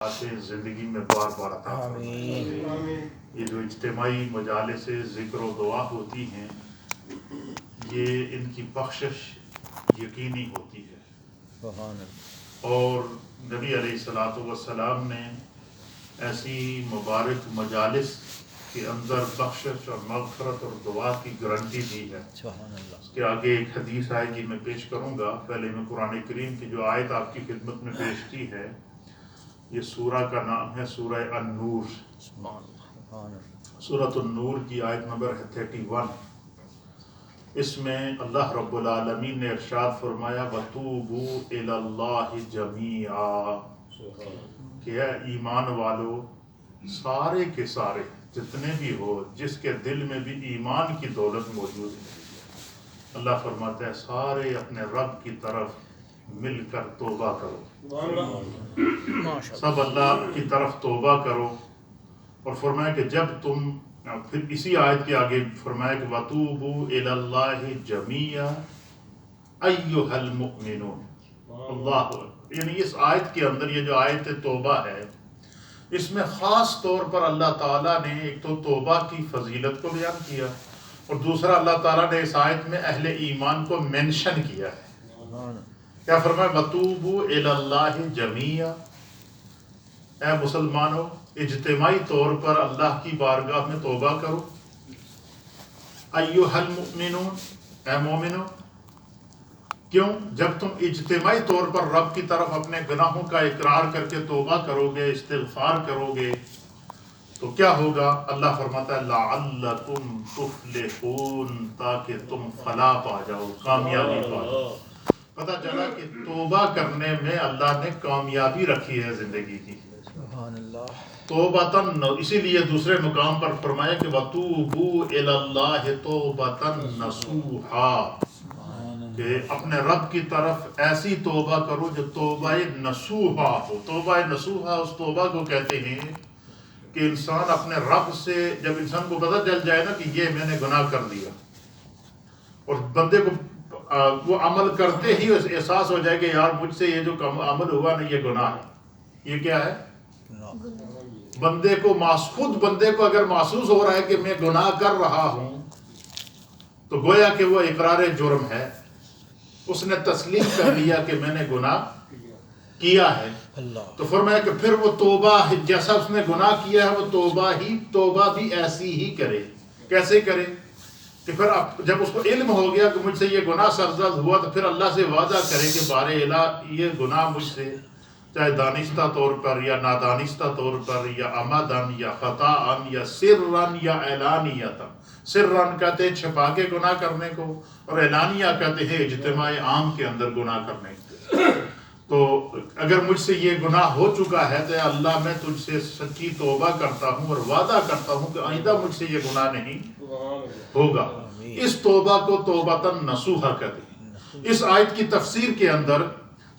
باتیں زندگی میں بار بار عطا فرمائے۔ یہ جو اجتماعی مجالس ذکر و دعا ہوتی ہیں، یہ ان کی بخشش یقینی ہوتی ہے، اور نبی علیہ الصلوۃ والسلام نے ایسی مبارک مجالس کے اندر بخشش اور مغفرت اور دعا کی گارنٹی دی ہے۔ اس کے آگے ایک حدیث آئے گی، میں پیش کروں گا۔ پہلے میں قرآن کریم کی جو آیت آپ کی خدمت میں پیش کی ہے، یہ سورہ کا نام ہے سورہ النور۔ سورۃ النور کی آیت نمبر 31۔ اس میں اللہ رب العالمین نے ارشاد فرمایا وَتُوبُوا إِلَى اللَّهِ جَمِيعًا، کہ اے ایمان والو سارے کے سارے جتنے بھی ہو، جس کے دل میں بھی ایمان کی دولت موجود ہے، اللہ فرماتا ہے سارے اپنے رب کی طرف مل کر توبہ کرو، سب اللہ کی طرف توبہ کرو۔ اور فرمایا کہ جب تم، پھر اسی آیت کے آگے فرمایا کہ وَتُوبُوا إِلَى اللَّهِ جَمِيعًا أَيُّهَا الْمُؤْمِنُونَ۔ اللہ، یعنی اس آیت کے اندر یہ جو آیت توبہ ہے، اس میں خاص طور پر اللہ تعالیٰ نے ایک تو توبہ کی فضیلت کو بیان کیا، اور دوسرا اللہ تعالیٰ نے اس آیت میں اہل ایمان کو مینشن کیا ہے۔ کیا فرمایا وَتُوبُوا إِلَى اللَّهِ جَمِيعًا، اے مسلمانوں اجتماعی طور پر اللہ کی بارگاہ میں توبہ کرو۔ ایھا المؤمنون، اے مومنو، کیوں؟ جب تم اجتماعی طور پر رب کی طرف اپنے گناہوں کا اقرار کر کے توبہ کرو گے، استغفار کرو گے، تو کیا ہوگا؟ اللہ فرماتا ہے لعلکم تفلحون، تاکہ تم فلاح پا جاؤ، کامیابی پا جاؤ۔ پتہ چلا کہ توبہ کرنے میں اللہ نے کامیابی رکھی ہے زندگی کی۔ توبۃ، اسی لیے دوسرے مقام پر فرمایا کہ وَتُوبُوا إِلَى اللَّهِ تَوْبَةً نَصُوحًا، کہ اپنے رب کی طرف ایسی توبہ کرو جو توبہ نصوحہ ہو۔ توبہ نصوحہ اس توبہ کو کہتے ہیں کہ انسان اپنے رب سے، جب انسان کو پتہ چل جائے نا کہ یہ میں نے گناہ کر دیا، اور بندے کو وہ عمل کرتے ہی احساس ہو جائے کہ یار مجھ سے یہ جو عمل ہوا نا یہ گناہ ہے، یہ کیا ہے؟ بندے کو خود بندے کو اگر محسوس ہو رہا ہے کہ میں گناہ کر رہا ہوں، تو گویا کہ وہ اقرار جرم ہے، اس نے تسلیم کر لیا کہ میں نے گناہ کیا ہے۔ تو فرمایا کہ پھر وہ توبہ، جیسا اس نے گناہ کیا ہے، وہ توبہ بھی ایسی ہی کرے۔ کیسے کرے؟ کہ پھر جب اس کو علم ہو گیا کہ مجھ سے یہ گناہ سرزد ہوا، تو پھر اللہ سے وعدہ کرے کہ بارے الہ یہ گناہ مجھ سے، چاہے دانستہ طور پر یا نادانستہ طور پر، یا عمدن یا خطاً یا سرًا یا اعلانیۃً۔ سرًا کہتے ہیں چھپا کے گناہ کرنے کو، اور اعلانیہ کہتے ہیں اجتماع عام کے اندر گناہ کرنے کو۔ تو اگر مجھ سے یہ گناہ ہو چکا ہے تو اے اللہ میں تجھ سے سچی توبہ کرتا ہوں، اور وعدہ کرتا ہوں کہ آئندہ مجھ سے یہ گناہ نہیں ہوگا۔ اس توبہ کو توبۃ نصوحہ کہتے ہیں۔ اس آیت کی تفسیر کے اندر،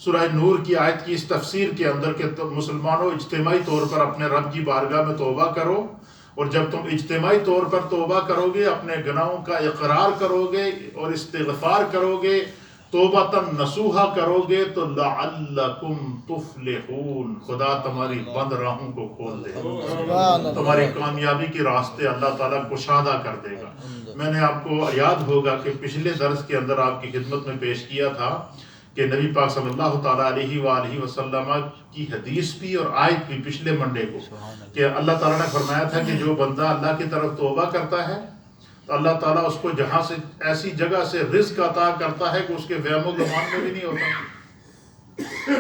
سورہ نور کی آیت کی اس تفسیر کے اندر کہ مسلمانوں اجتماعی طور پر اپنے رب کی بارگاہ میں توبہ کرو، اور جب تم اجتماعی طور پر توبہ کرو گے، اپنے گناہوں کا اقرار کرو گے اور استغفار کرو گے، توبۃ نصوحہ کرو گے، تو لعلکم تفلحون، خدا تمہاری بند راہوں کو کھول دے گا، تمہاری کامیابی کے راستے اللہ تعالیٰ کشادہ کر دے گا۔ میں نے آپ کو یاد ہوگا کہ پچھلے درس کے اندر آپ کی خدمت میں پیش کیا تھا کہ نبی پاک صلی اللہ تعالیٰ علیہ وآلہ وسلم کی حدیث بھی اور آیت بھی پچھلے منڈے کو، کہ اللہ تعالیٰ نے فرمایا تھا کہ جو بندہ اللہ کی طرف توبہ کرتا ہے تو اللہ تعالیٰ اس کو جہاں سے، ایسی جگہ سے رزق عطا کرتا ہے کہ اس کے وہم و گمان میں بھی نہیں ہوتا۔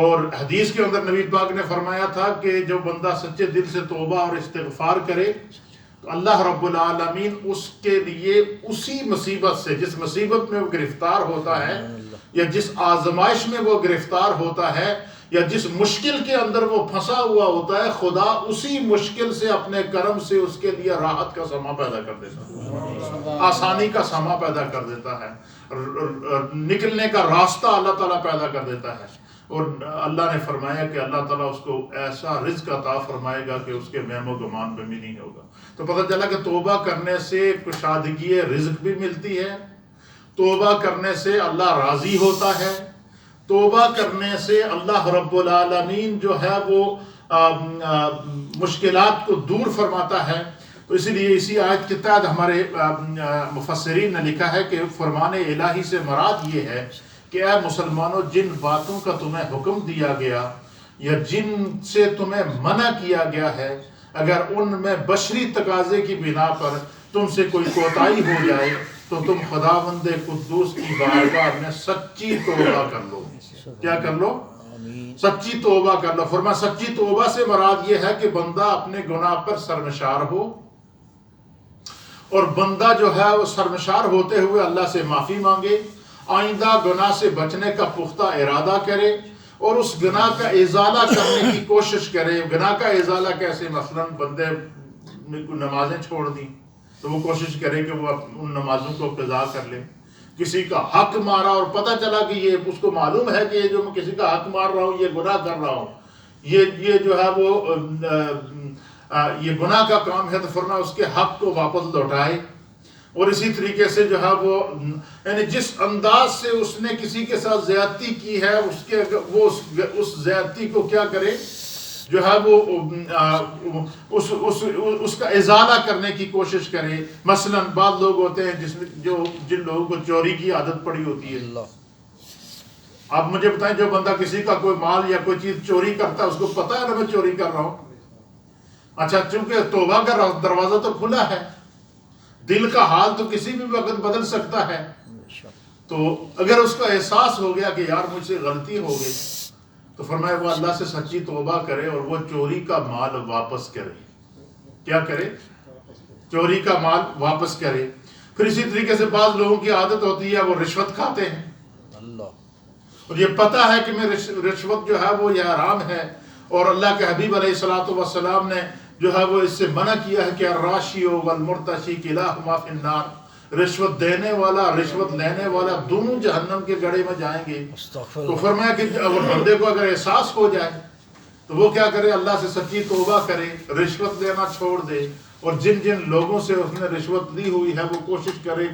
اور حدیث کے اندر نبی پاک نے فرمایا تھا کہ جو بندہ سچے دل سے توبہ اور استغفار کرے تو اللہ رب العالمین اس کے لیے اسی مصیبت سے، جس مصیبت میں وہ گرفتار ہوتا ہے یا جس آزمائش میں وہ گرفتار ہوتا ہے یا جس مشکل کے اندر وہ پھنسا ہوا ہوتا ہے، خدا اسی مشکل سے اپنے کرم سے اس کے لیے راحت کا سما پیدا کر دیتا ہے، آسانی کا سما پیدا کر دیتا ہے، نکلنے کا راستہ اللہ تعالیٰ پیدا کر دیتا ہے۔ اور اللہ نے فرمایا کہ اللہ تعالیٰ اس کو ایسا رزق عطا فرمائے گا کہ اس کے وہم و گمان میں بھی نہیں ہوگا۔ تو پتہ چلا کہ توبہ کرنے سے کشادگی رزق بھی ملتی ہے، توبہ کرنے سے اللہ راضی ہوتا ہے، توبہ کرنے سے اللہ رب العالمین جو ہے وہ مشکلات کو دور فرماتا ہے. تو اسی لیے اسی آیت کے تحت ہمارے مفسرین نے لکھا ہے کہ فرمان الہی سے مراد یہ ہے کہ اے مسلمانوں، جن باتوں کا تمہیں حکم دیا گیا یا جن سے تمہیں منع کیا گیا ہے، اگر ان میں بشری تقاضے کی بنا پر تم سے کوئی کوتاہی ہو جائے تو تم خداوند قدوس کی بارگاہ میں سچی توبہ کر لو. کیا کر لو؟ سچی توبہ کر لو. فرمایا سچی توبہ سے مراد یہ ہے کہ بندہ اپنے گناہ پر شرمسار ہو، اور بندہ جو ہے وہ شرمسار ہوتے ہوئے اللہ سے معافی مانگے، آئندہ گناہ سے بچنے کا پختہ ارادہ کرے اور اس گناہ کا ازالہ کرنے کی کوشش کرے. گناہ کا ازالہ کیسے؟ مثلا بندے نے کوئی نمازیں چھوڑ دی تو وہ کوشش کرے کہ وہ ان نمازوں کو قضا کر لے. کسی کا حق مارا اور پتہ چلا کہ یہ اس کو معلوم ہے کہ یہ جو میں کسی کا حق مار رہا ہوں یہ گناہ کر رہا ہوں، یہ جو ہے وہ یہ گناہ کا کام ہے، تو فرمایا اس کے حق کو واپس لوٹائے. اور اسی طریقے سے جو ہے وہ یعنی جس انداز سے اس نے کسی کے ساتھ زیادتی کی ہے وہ اس زیادتی کو کیا کرے، جو ہے وہ اس کا ازالہ کرنے کی کوشش کرے. مثلا بعض لوگ ہوتے ہیں جن لوگوں کو چوری کی عادت پڑی ہوتی ہے. آپ مجھے بتائیں، جو بندہ کسی کا کوئی مال یا کوئی چیز چوری کرتا ہے اس کو پتہ ہے نا میں چوری کر رہا ہوں. اچھا، چونکہ توبہ کا دروازہ تو کھلا ہے، دل کا حال تو کسی بھی وقت بدل سکتا ہے. تو اگر اس کا احساس ہو گیا کہ یار مجھ سے غلطی ہو گئی، تو فرمایا وہ اللہ سے سچی توبہ کرے اور وہ چوری کا مال واپس کرے. کیا کرے؟ چوری کا مال واپس کرے. پھر اسی طریقے سے بعض لوگوں کی عادت ہوتی ہے وہ رشوت کھاتے ہیں، اور یہ پتہ ہے کہ میں رشوت جو ہے وہ یہ حرام ہے، اور اللہ کے حبیب علیہ الصلوۃ والسلام نے جو ہے وہ اس سے منع کیا ہے کہ الراشی والمرتشی کلاہما فی النار. رشوت دینے والا رشوت لینے والا دونوں جہنم کے گڑھے میں جائیں گے. تو فرمایا کہ اگر بندے کو اگر احساس ہو جائے تو وہ کیا کرے، اللہ سے سچی توبہ کرے، رشوت لینا چھوڑ دے، اور جن لوگوں سے اس نے رشوت لی ہوئی ہے وہ کوشش کرے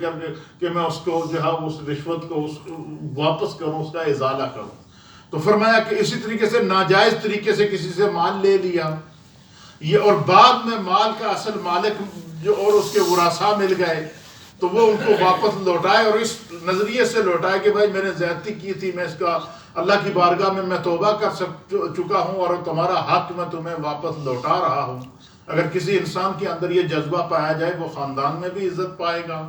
کہ میں اس کو جو ہے اس رشوت کو واپس کروں، اس کا ازالہ کروں. تو فرمایا کہ اسی طریقے سے ناجائز طریقے سے کسی سے مال لے لیا یہ، اور بعد میں مال کا اصل مالک جو اور اس کے ورثاء مل گئے تو وہ ان کو واپس لوٹائے، اور اس نظریے سے لوٹائے کہ بھائی میں نے زیادتی کی تھی، میں اس کا اللہ کی بارگاہ میں توبہ کر چکا ہوں اور تمہارا حق میں تمہیں واپس لوٹا رہا ہوں. اگر کسی انسان کے اندر یہ جذبہ پایا جائے وہ خاندان میں بھی عزت پائے گا،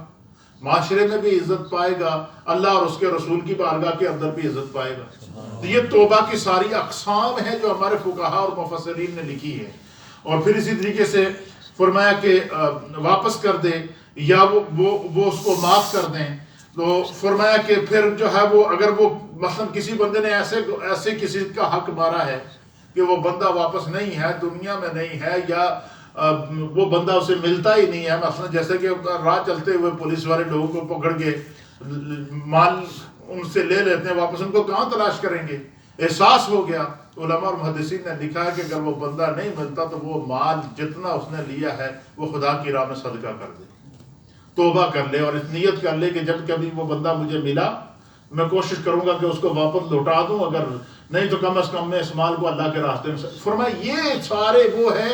معاشرے میں بھی عزت پائے گا، اللہ اور اس کے رسول کی بارگاہ کے اندر بھی عزت پائے گا. تو یہ توبہ کی ساری اقسام ہیں جو ہمارے فقہاء اور مفسرین نے لکھی ہے. اور پھر اسی طریقے سے فرمایا کہ واپس کر دے یا وہ اس کو معاف کر دیں. تو فرمایا کہ پھر جو ہے وہ اگر وہ مثلا کسی بندے نے ایسے کسی کا حق مارا ہے کہ وہ بندہ واپس نہیں ہے، دنیا میں نہیں ہے، یا وہ بندہ اسے ملتا ہی نہیں ہے، مثلا جیسے کہ راہ چلتے ہوئے پولیس والے لوگوں کو پکڑ کے مال ان سے لے لیتے ہیں واپس، ان کو کہاں تلاش کریں گے؟ احساس ہو گیا. علماء اور محدثین نے لکھا ہے کہ اگر وہ بندہ نہیں ملتا تو وہ مال جتنا اس نے لیا ہے وہ خدا کی راہ میں صدقہ کر دے، توبہ کر لے، اور اس نیت کر لے کہ جب کبھی وہ بندہ مجھے ملا میں کوشش کروں گا کہ اس کو واپس لوٹا دوں، اگر نہیں تو کم از کم میں اس مال کو اللہ کے راستے میں. فرمایا یہ سارے وہ ہیں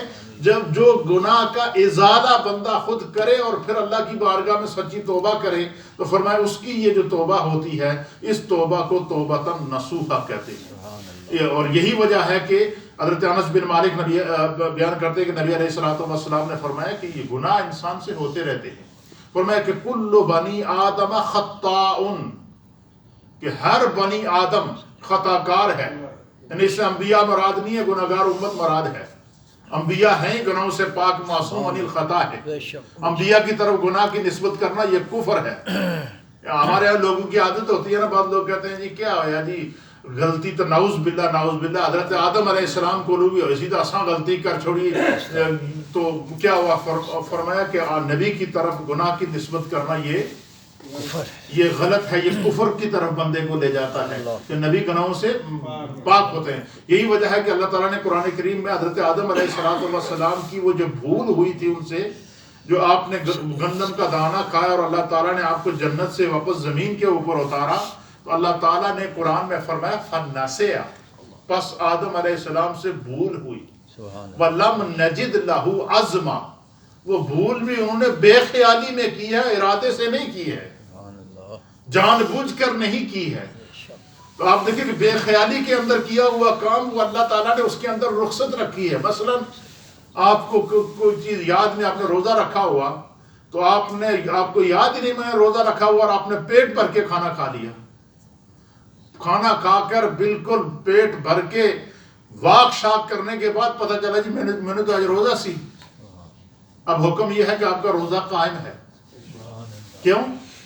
جو گناہ کا ازالہ بندہ خود کرے اور پھر اللہ کی بارگاہ میں سچی توبہ کرے. تو فرمایا اس کی یہ جو توبہ ہوتی ہے اس توبہ کو توبۃ نصوحہ کہتے ہیں. اور یہی وجہ ہے کہ حضرت انس بن مالک بیان کرتے ہیں کہ نبی علیہ الصلوۃ والسلام نے فرمایا کہ یہ گناہ انسان سے ہوتے رہتے ہیں. فرمایا کہ کل بنی آدم خطاء، کہ ہر بنی آدم خطا کار ہے. یعنی اس سے انبیاء مراد نہیں ہے، گناہگار امت مراد ہے. انبیاء ہیں گناہوں سے پاک معصوم عن الخطا ہے. انبیاء کی طرف گناہ کی نسبت کرنا یہ کفر ہے. ہمارے یہاں لوگوں کی عادت ہوتی ہے نا، بعض لوگ کہتے ہیں جی کیا ہوا جی غلطی تو نعوذ باللہ حضرت آدم علیہ السلام کو لوگ اسی تو آسان غلطی کر چھوڑی تو کیا ہوا؟ فرمایا کہ نبی کی طرف گناہ کی نسبت کرنا یہ غلط ہے، یہ کفر کی طرف بندے کو لے جاتا ہے کہ نبی گناہوں سے پاک ہوتے ہیں. یہی وجہ ہے کہ اللہ تعالیٰ نے قرآن کریم میں حضرت آدم علیہ السلام کی وہ جو بھول ہوئی تھی ان سے، جو آپ نے گندم کا دانہ کھایا اور اللہ تعالیٰ نے آپ کو جنت سے واپس زمین کے اوپر اتارا، تو اللہ تعالیٰ نے قرآن میں فرمایا فَنَسِیَ، پس آدم علیہ السلام سے بھول ہوئی. وَلَمْ نَجِدْ لَهُ عَزْمًا، وہ بھول بھی انہوں نے بے خیالی میں کی ہے، ارادے سے نہیں کی ہے، جان بوجھ کر نہیں کی ہے۔ تو آپ دیکھیں کہ بے خیالی کے اندر کیا ہوا کام وہ اللہ تعالیٰ نے اس کے اندر رخصت رکھی ہے۔ مثلا آپ کو کوئی چیز یاد نہیں، آپ نے روزہ رکھا ہوا تو آپ کو یاد ہی نہیں میں نے روزہ رکھا ہوا اور آپ نے پیٹ بھر کے کھانا کھا لیا، کھانا کھا کر بالکل پیٹ بھر کے واک شاک کرنے کے بعد پتہ چلا جی میں نے تو آج روزہ سی، اب حکم یہ ہے کہ آپ کا روزہ قائم ہے۔ کیوں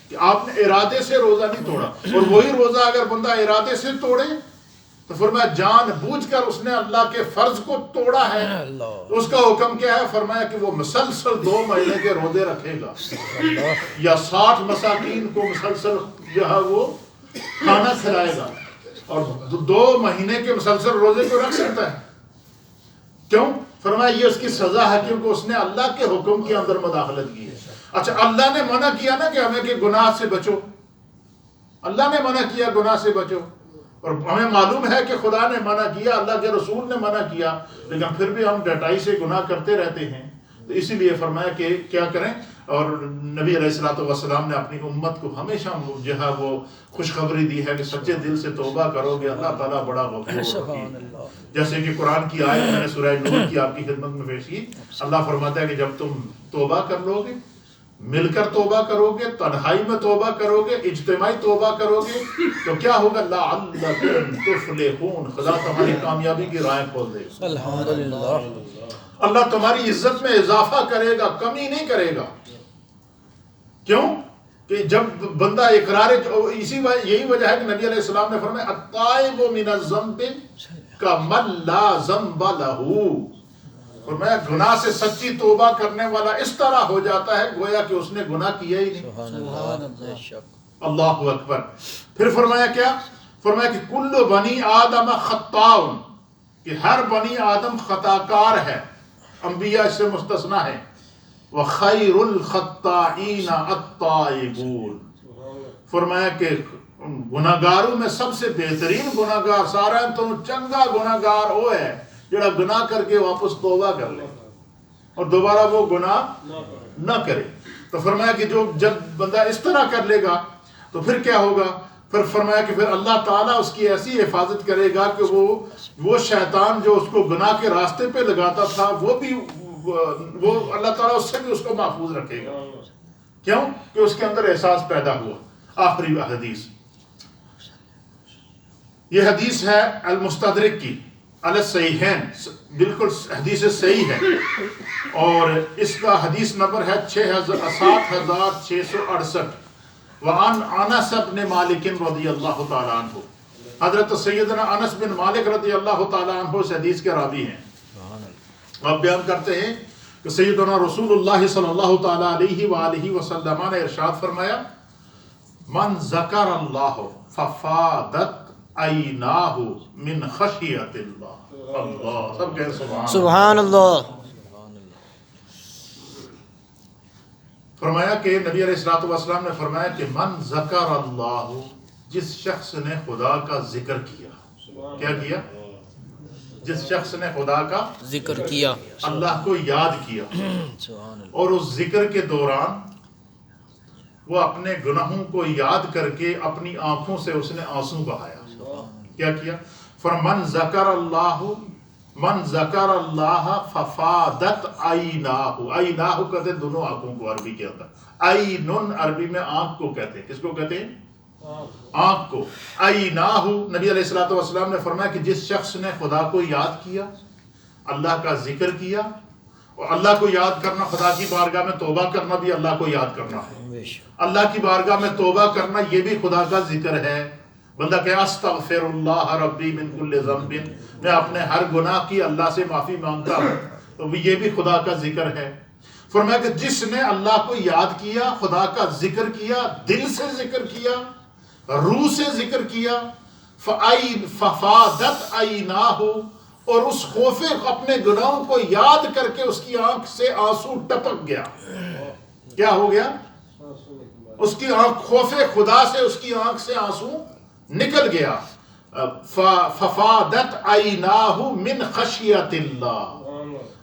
کہ آپ نے ارادے سے روزہ نہیں توڑا، اور وہی روزہ اگر بندہ ارادے سے توڑے تو فرمایا جان بوجھ کر اس نے اللہ کے فرض کو توڑا ہے، تو اس کا حکم کیا ہے؟ فرمایا کہ وہ مسلسل 2 مہینے کے روزے رکھے گا، یا 60 مساکین کو مسلسل جو ہے وہ کھانا کھلائے گا، اور 2 مہینے کے مسلسل روزے کو رکھ سکتا ہے۔ کیوں؟ فرمایا یہ اس کی سزا ہے کیونکہ اس نے اللہ کے حکم کے اندر مداخلت کی ہے۔ اچھا اللہ نے منع کیا نا کہ ہمیں کہ گناہ سے بچو، اللہ نے منع کیا گناہ سے بچو، اور ہمیں معلوم ہے کہ خدا نے منع کیا، اللہ کے رسول نے منع کیا، لیکن پھر بھی ہم ڈٹائی سے گناہ کرتے رہتے ہیں۔ تو اسی لیے فرمایا کہ کیا کریں، اور نبی علیہ السلام نے اپنی امت کو ہمیشہ جو ہے وہ خوشخبری دی ہے کہ سچے دل سے توبہ کرو گے اللہ تعالیٰ بڑا غفور رحیم ہے۔ جیسے کہ قرآن کی آیت میں نے سورہ نور کی آپ کی خدمت میں پیش کی، اللہ فرماتا ہے کہ جب تم توبہ کر لو گے، مل کر توبہ کرو گے، تنہائی میں توبہ کرو گے، اجتماعی توبہ کرو گے، تو کیا ہوگا؟ لعلکم تفلحون، خدا تمہاری کامیابی کی راہیں کھول دے گا، الحمدللہ، اللہ تمہاری عزت میں اضافہ کرے گا، کمی نہیں کرے گا۔ کیوں کہ جب بندہ اقرار، یہی وجہ ہے کہ نبی علیہ السلام نے فرمایا التائب من الذنب کمن لا ذنب لہ، فرمایا گناہ سے سچی توبہ کرنے والا اس طرح ہو جاتا ہے گویا کہ اس نے گناہ کیا ہی نہیں۔ اللہ اکبر۔ پھر فرمایا کیا؟ فرمایا کہ کل بنی آدم خطاء، کہ ہر بنی آدم خطا کار ہے، انبیاء اس سے مستثنیٰ ہے۔ وخیر الخطائین التائبون، فرمایا کہ گناہگاروں میں سب سے بہترین گناہگار سارا تو چنگا گناہگار وہ ہے جڑا گناہ کر کے واپس توبہ کر لے اور دوبارہ وہ گناہ نہ کرے۔ تو فرمایا کہ جب بندہ اس طرح کر لے گا تو پھر کیا ہوگا؟ پھر فرمایا کہ پھر اللہ تعالیٰ اس کی ایسی حفاظت کرے گا کہ وہ شیطان جو اس کو گناہ کے راستے پہ لگاتا تھا وہ اللہ تعالیٰ اس سے بھی اس کو محفوظ رکھے گا۔ کیوں کہ اس کے اندر احساس پیدا ہوا۔ آخری حدیث، یہ حدیث ہے المستدرک کی علی الصحیحین، بالکل حدیث صحیح ہے، اور اس کا حدیث نمبر ہے 7668۔ وعن انس بن مالک رضی اللہ تعالیٰ عنہ، حضرت سیدنا انس بن مالک رضی اللہ تعالیٰ عنہ اس حدیث کے راوی ہیں۔ آپ بیان کرتے ہیں کہ سیدنا رسول اللہ صلی اللہ تعالیٰ علیہ وآلہ وسلم نے ارشاد فرمایا من ذکر اللہ ففادت عیناہ من خشیت اللہ۔ اللہ، سب کہیں سبحان اللہ۔ فرمایا کہ نبی علیہ السلام نے فرمایا کہ من ذکر اللہ، جس شخص نے خدا کا ذکر کیا، کیا کیا؟ جس شخص نے خدا کا ذکر کیا، اللہ کو یاد کیا، اور اس ذکر کے دوران وہ اپنے گناہوں کو یاد کر کے اپنی آنکھوں سے اس نے آنسو بہایا، کیا کیا؟ فرمان ذکر اللہ، من ذکر اللہ ففادت عیناہ، عیناہ کہتے ہیں دونوں آنکھوں کو عربی کے اندر، عینن عربی میں آنکھ کو کہتے ہیں، کس کو کہتے ہیں؟ آنکھ کو۔ عیناہ، نبی علیہ السلام نے فرمایا کہ جس شخص نے خدا کو یاد کیا، اللہ کا ذکر کیا، اور اللہ کو یاد کرنا، خدا کی بارگاہ میں توبہ کرنا بھی اللہ کو یاد کرنا ہے، اللہ کی بارگاہ میں توبہ کرنا یہ بھی خدا کا ذکر ہے۔ بندہ کہ استغفر اللہ ربی من کل ذنب، میں اپنے ہر گناہ کی اللہ سے معافی مانگتا ہوں، تو یہ بھی خدا کا ذکر ہے۔ فرمایا کہ جس نے اللہ کو یاد کیا، خدا کا ذکر کیا، دل سے ذکر کیا، روح سے ذکر کیا، ففادت عیناہ، اور اس خوف اپنے گناہوں کو یاد کر کے اس کی آنکھ سے آنسو ٹپک گیا۔ کیا ہو گیا؟ اس کی آنکھ، خوف خدا سے اس کی آنکھ سے آنسو نکل گیا۔ ففادت عیناہ من خشیت اللہ،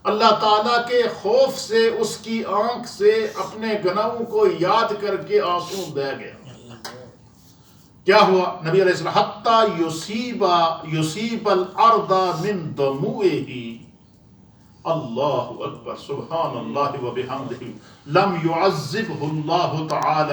اللہ تعالیٰ کے خوف سے اس کی آنکھ سے اپنے گناہوں کو یاد کر کے آنسو بہہ گیا۔ کیا ہوا؟ نبی علیہ السلام حتی یصیب الارض من دموعہ، اللہ اکبر، سبحان اللہ و بحمدہ، لم يعذبہ اللہ تعالی